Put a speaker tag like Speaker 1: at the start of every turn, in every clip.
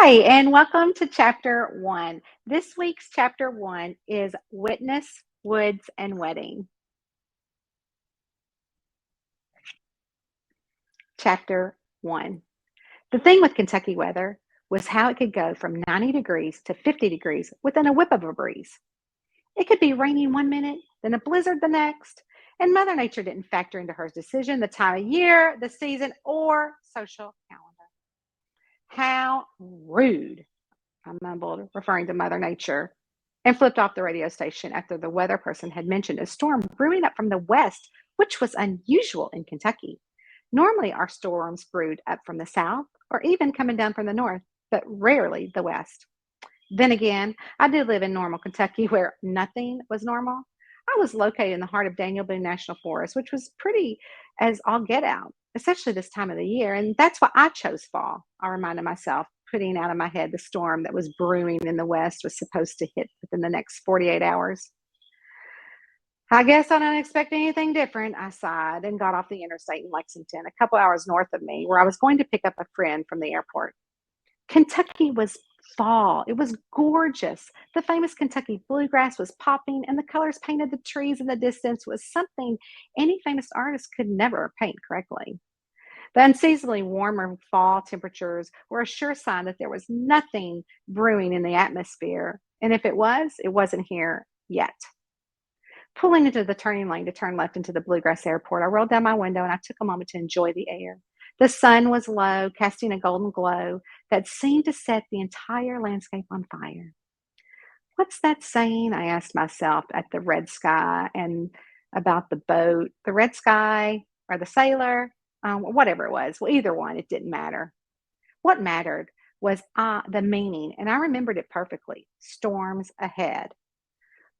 Speaker 1: Hi, and welcome to Chapter 1. This week's Chapter 1 is Witness, Woods, and Wedding. Chapter 1. The thing with Kentucky weather was how it could go from 90 degrees to 50 degrees within a whip of a breeze. It could be raining one minute, then a blizzard the next, and Mother Nature didn't factor into her decision the time of year, the season, or social calendar. How rude! I mumbled, referring to Mother Nature, and flipped off the radio station after the weather person had mentioned a storm brewing up from the west, which was unusual in Kentucky. Normally, our storms brewed up from the south or even coming down from the north, but rarely the west. Then again, I did live in normal Kentucky where nothing was normal. I was located in the heart of Daniel Boone National Forest, which was pretty as all get out, especially this time of the year. And that's why I chose fall. I reminded myself, putting out of my head the storm that was brewing in the west was supposed to hit within the next 48 hours. I guess I don't expect anything different, I sighed and got off the interstate in Lexington, a couple hours north of me, where I was going to pick up a friend from the airport. Kentucky was fall. It was gorgeous. The famous Kentucky bluegrass was popping, and the colors painted the trees in the distance was something any famous artist could never paint correctly. The unseasonably warmer fall temperatures were a sure sign that there was nothing brewing in the atmosphere. And if it wasn't here yet. Pulling into the turning lane to turn left into the Bluegrass Airport, I rolled down my window and I took a moment to enjoy the air. The sun was low, casting a golden glow that seemed to set the entire landscape on fire. What's that saying? I asked myself at the red sky and about the boat, the red sky or the sailor, whatever it was. Well, either one, it didn't matter. What mattered was the meaning, and I remembered it perfectly. Storms ahead.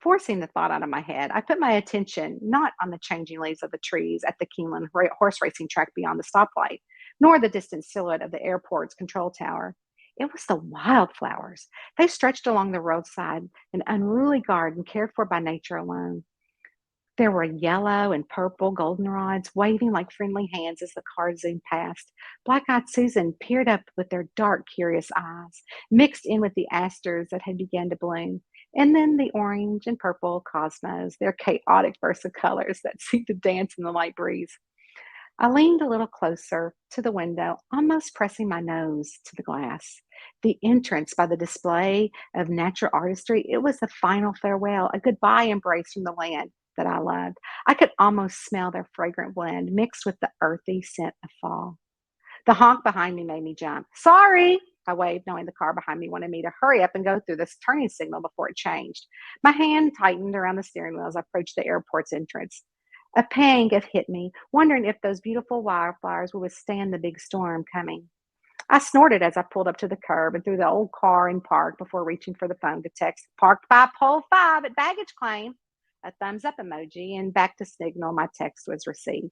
Speaker 1: Forcing the thought out of my head, I put my attention not on the changing leaves of the trees at the Keeneland horse racing track beyond the stoplight, nor the distant silhouette of the airport's control tower. It was the wildflowers. They stretched along the roadside, an unruly garden cared for by nature alone. There were yellow and purple goldenrods waving like friendly hands as the car zoomed past. Black-eyed Susan peered up with their dark, curious eyes, mixed in with the asters that had begun to bloom. And then the orange and purple cosmos, their chaotic bursts of colors that seemed to dance in the light breeze. I leaned a little closer to the window, almost pressing my nose to the glass. The entrance by the display of natural artistry, it was the final farewell, a goodbye embrace from the land that I loved. I could almost smell their fragrant blend mixed with the earthy scent of fall. The honk behind me made me jump. Sorry, I waved, knowing the car behind me wanted me to hurry up and go through this turning signal before it changed. My hand tightened around the steering wheel as I approached the airport's entrance. A pang had hit me, wondering if those beautiful wildflowers would withstand the big storm coming. I snorted as I pulled up to the curb and threw the old car in park before reaching for the phone to text, "Parked by pole 5 at baggage claim." A thumbs up emoji, and back to signal my text was received.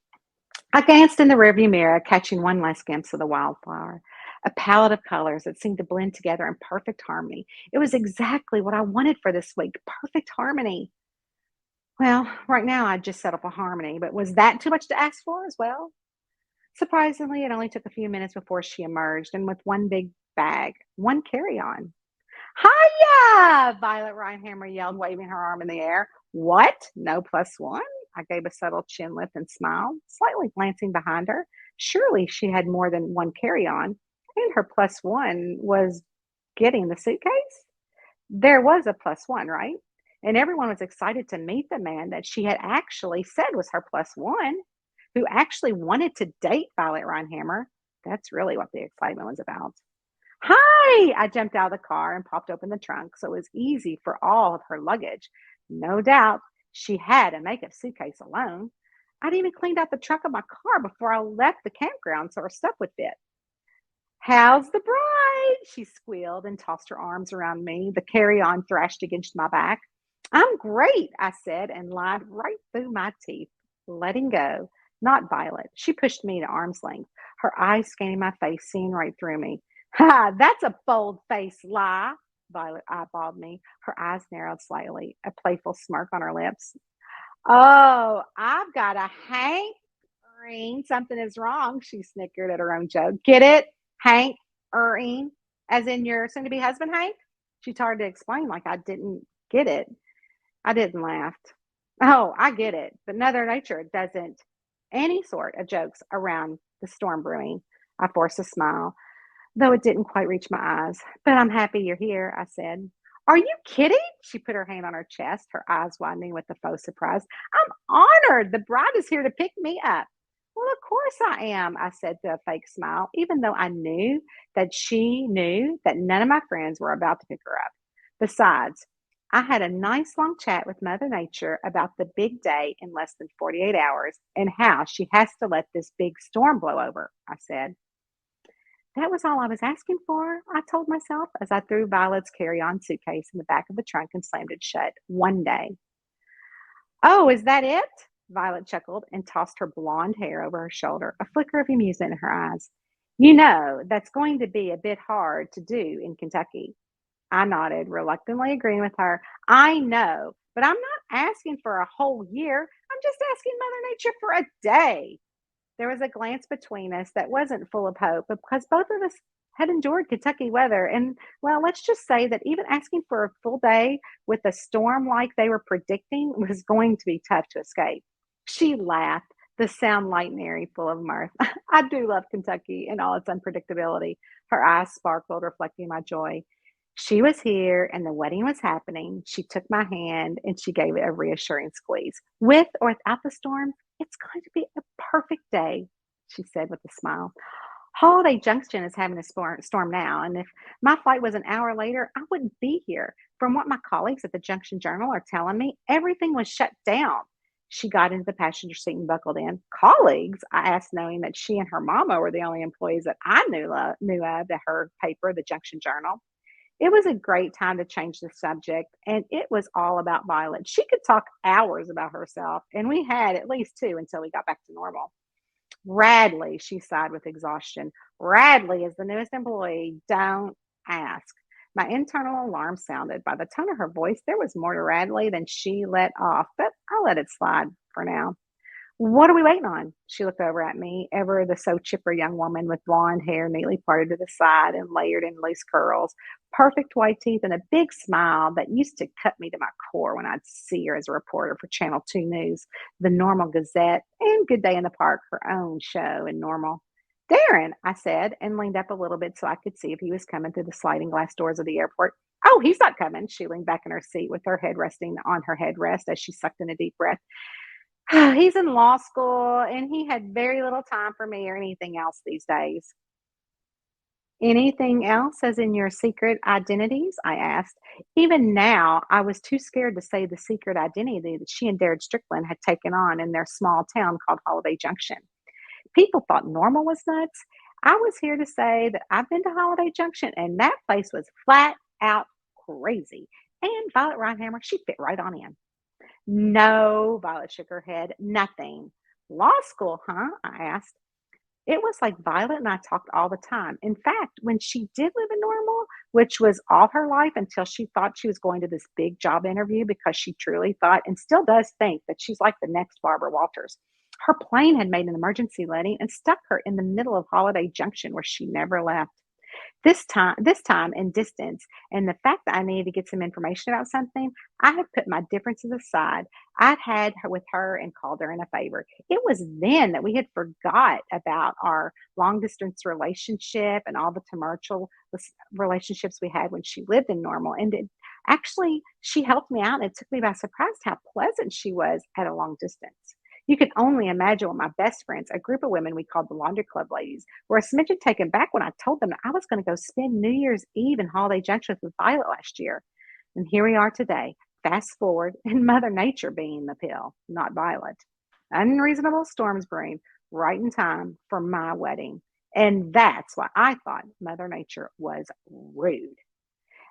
Speaker 1: I glanced in the rearview mirror, catching one last glimpse of the wildflower, a palette of colors that seemed to blend together in perfect harmony. It was exactly what I wanted for this week, perfect harmony. Well, right now I'd just settled for harmony, but was that too much to ask for as well? Surprisingly, it only took a few minutes before she emerged, and with one big bag, one carry-on. "Hiya!" Violet Reinhammer yelled, waving her arm in the air. "What? No plus one?" I gave a subtle chin lift and smiled, slightly glancing behind her. Surely she had more than one carry-on, and her plus one was getting the suitcase? There was a plus one, right? And everyone was excited to meet the man that she had actually said was her plus one, who actually wanted to date Violet Reinhammer. That's really what the excitement was about. "Hi!" I jumped out of the car and popped open the trunk so it was easy for all of her luggage. No doubt she had a makeup suitcase alone. I'd even cleaned out the trunk of my car before I left the campground so her stuff would fit. "How's the bride?" she squealed and tossed her arms around me. The carry-on thrashed against my back. "I'm great," I said and lied right through my teeth, letting go. Not Violet. She pushed me to arm's length, her eyes scanning my face, seeing right through me. "Ha, that's a bold-faced lie," Violet eyeballed me. Her eyes narrowed slightly, a playful smirk on her lips. "Oh, I've got a hankering something is wrong," she snickered at her own joke. "Get it? Hankering." As in your soon to be husband, Hank? She tried to explain like I didn't get it. I didn't laugh. Oh, I get it. But Mother Nature doesn't any sort of jokes around the storm brewing. I forced a smile, though it didn't quite reach my eyes. But I'm happy you're here, I said. Are you kidding? She put her hand on her chest, her eyes widening with a faux surprise. I'm honored. The bride is here to pick me up. Well, of course I am, I said through a fake smile, even though I knew that she knew that none of my friends were about to pick her up. Besides, I had a nice long chat with Mother Nature about the big day in less than 48 hours and how she has to let this big storm blow over, I said. That was all I was asking for, I told myself as I threw Violet's carry on suitcase in the back of the trunk and slammed it shut one day. Oh, is that it? Violet chuckled and tossed her blonde hair over her shoulder, a flicker of amusement in her eyes. You know, that's going to be a bit hard to do in Kentucky. I nodded, reluctantly agreeing with her. I know, but I'm not asking for a whole year. I'm just asking Mother Nature for a day. There was a glance between us that wasn't full of hope because both of us had endured Kentucky weather. And, well, let's just say that even asking for a full day with a storm like they were predicting was going to be tough to escape. She laughed, the sound light and airy, full of mirth. I do love Kentucky and all its unpredictability. Her eyes sparkled, reflecting my joy. She was here and the wedding was happening. She took my hand and she gave it a reassuring squeeze. With or without the storm, it's going to be a perfect day, she said with a smile. Holiday Junction is having a storm now, and if my flight was an hour later, I wouldn't be here. From what my colleagues at the Junction Journal are telling me, everything was shut down. She got into the passenger seat and buckled in. Colleagues? I asked, knowing that she and her mama were the only employees that I knew of at her paper, the Junction Journal. It was a great time to change the subject, and it was all about Violet. She could talk hours about herself, and we had at least two until we got back to normal. Radley, she sighed with exhaustion. Radley is the newest employee. Don't ask. My internal alarm sounded. By the tone of her voice, there was more to Radley than she let off, but I'll let it slide for now. What are we waiting on? She looked over at me, ever the so chipper young woman with blonde hair neatly parted to the side and layered in loose curls, perfect white teeth, and a big smile that used to cut me to my core when I'd see her as a reporter for Channel 2 News, the Normal Gazette, and Good Day in the Park, her own show in Normal. Darren, I said, and leaned up a little bit so I could see if he was coming through the sliding glass doors of the airport. Oh, he's not coming. She leaned back in her seat with her head resting on her headrest as she sucked in a deep breath. He's in law school and he had very little time for me or anything else these days. Anything else, as in your secret identities? I asked. Even now, I was too scared to say the secret identity that she and Darren Strickland had taken on in their small town called Holiday Junction. People thought Normal was nuts. I was here to say that I've been to Holiday Junction and that place was flat out crazy. And Violet Reinhammer, she fit right on in. No, Violet shook her head. Nothing. Law school, huh? I asked. It was like Violet and I talked all the time. In fact, when she did live in Normal, which was all her life until she thought she was going to this big job interview because she truly thought and still does think that she's like the next Barbara Walters. Her plane had made an emergency landing and stuck her in the middle of Holiday Junction where she never left. This time and distance, and the fact that I needed to get some information about something, I had put my differences aside. I'd had her with her and called her in a favor. It was then that we had forgot about our long distance relationship and all the tumultuous relationships we had when she lived in Normal. And actually, she helped me out, and it took me by surprise how pleasant she was at a long distance. You can only imagine what my best friends, a group of women we called the Laundry Club ladies, were a smidgen taken back when I told them that I was going to go spend New Year's Eve in Holiday Junction with Violet last year. And here we are today, fast forward, and Mother Nature being the pill, not Violet. Unreasonable storms brewing right in time for my wedding. And that's why I thought Mother Nature was rude.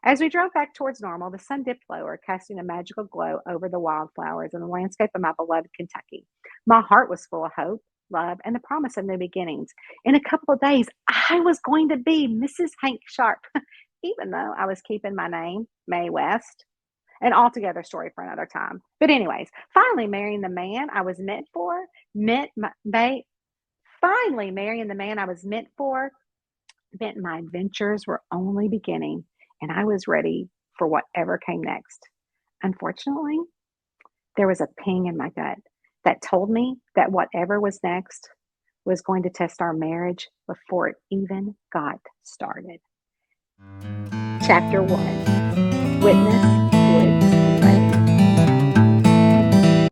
Speaker 1: As we drove back towards Normal, the sun dipped lower, casting a magical glow over the wildflowers and the landscape of my beloved Kentucky. My heart was full of hope, love, and the promise of new beginnings. In a couple of days, I was going to be Mrs. Hank Sharp, even though I was keeping my name, Mae West. An altogether story for another time. But anyways, finally marrying the man I was meant for, meant my, May, finally marrying the man I was meant for meant my adventures were only beginning and I was ready for whatever came next. Unfortunately, there was a ping in my gut that told me that whatever was next was going to test our marriage before it even got started. Chapter 1: Witness